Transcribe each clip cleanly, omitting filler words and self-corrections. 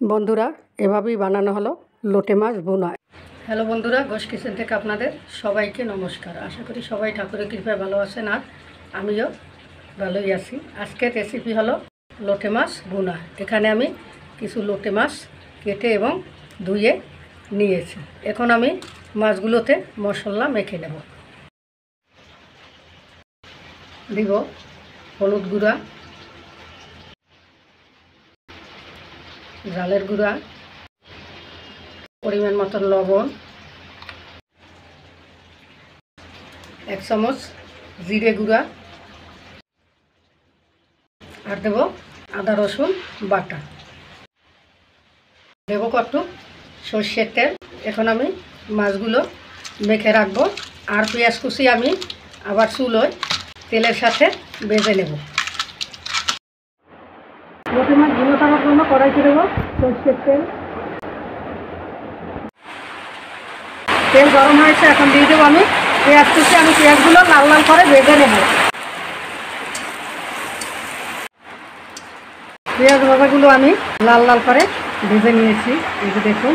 বন্ধুরা, এভাবেই বানানো হলো লোটে মাছ ভুনা। হ্যালো বন্ধুরা, ঘোষ কিচেন থেকে আপনাদের সবাইকে নমস্কার। আশা করি সবাই ঠাকুরের কৃপায় ভালো আছেন, আর আমিও ভালোই আছি। আজকের রেসিপি হলো লোটে মাছ ভুনা। এখানে আমি কিছু লোটে মাছ কেটে এবং ধুয়ে নিয়েছি। এখন আমি মাছগুলোতে মশলা মেখে নেব। দিব হলুদ গুঁড়া, ঝালের গুঁড়া, পরিমাণ মতন লবণ, 1 চামচ জিরে গুঁড়া, আর দেব আদা রসুন বাটা, দেব কটু সর্ষের তেল। এখন আমি মাছগুলো মেখে রাখবো, আর পেঁয়াজ কুচি আমি আবার চুলোয় তেলের সাথে ভেজে নেব। লোটে মাছ ভুনা করার জন্য কড়াইতে দেবো সর্ষের তেল। তেল গরম হয়েছে, এখন দিয়ে দেবো আমি পেঁয়াজ কুচি। আমি পেঁয়াজগুলো লাল লাল করে ভেজে নেব। পেঁয়াজ ভাজাগুলো আমি লাল লাল করে ভেজে নিয়েছি, এই যে দেখুন।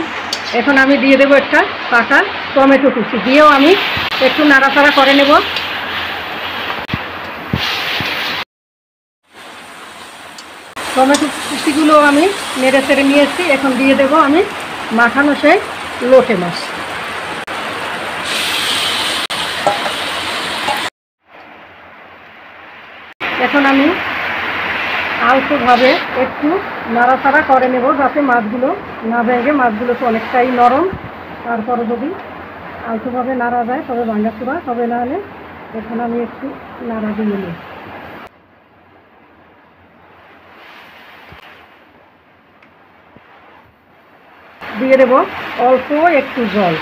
এখন আমি দিয়ে দেবো একটা পাকা টমেটো কুচি, দিয়েও আমি একটু নাড়াচাড়া করে নেব। টমেটো কুচিগুলো আমি নেড়ে চেড়ে নিয়েছি। এখন দিয়ে দেবো আমি মাখানো সেই লোটে মাছ। এখন আমি আলতোভাবে একটু নাড়াচাড়া করে নেব, যাতে মাছগুলো না ভেঙে। মাছগুলো তো অনেকটাই নরম, তারপরে যদি আলতোভাবে নাড়া যায় তবে ভাঙাচোড়া হবে, না হলে। এখন আমি একটু নাড়া দিয়ে নিই। দিয়ে দেব অল্প একটু জল।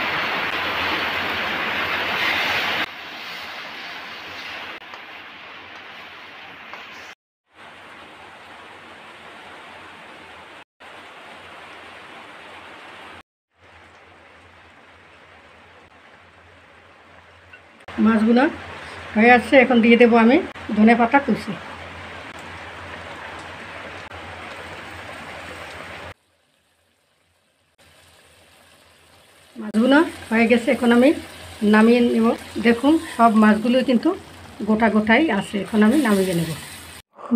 মাছগুলো হয়ে আসছে, এখন দিয়ে দেবো আমি ধনেপাতা কুচি। মাছগুলো হয়ে গেছে, এখন আমি নামিয়ে নেব। দেখুন, সব মাছগুলোই কিন্তু গোটা গোটাই আছে। এখন আমি নামিয়ে নেব।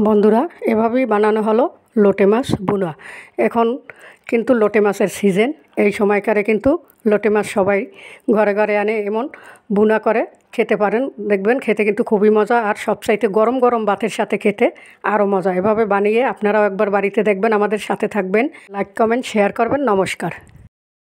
বন্ধুরা, এভাবেই বানানো হলো লোটে মাছ ভুনা। এখন কিন্তু লোটে মাছের সিজন। এই সময়কারে কিন্তু লোটে মাছ সবাই ঘরে ঘরে আনে, এমন ভুনা করে খেতে পারেন। দেখবেন খেতে কিন্তু খুবই মজা, আর সবচাইতে গরম গরম ভাতের সাথে খেতে আরও মজা। এভাবে বানিয়ে আপনারাও একবার বাড়িতে দেখবেন। আমাদের সাথে থাকবেন, লাইক কমেন্ট শেয়ার করবেন। নমস্কার।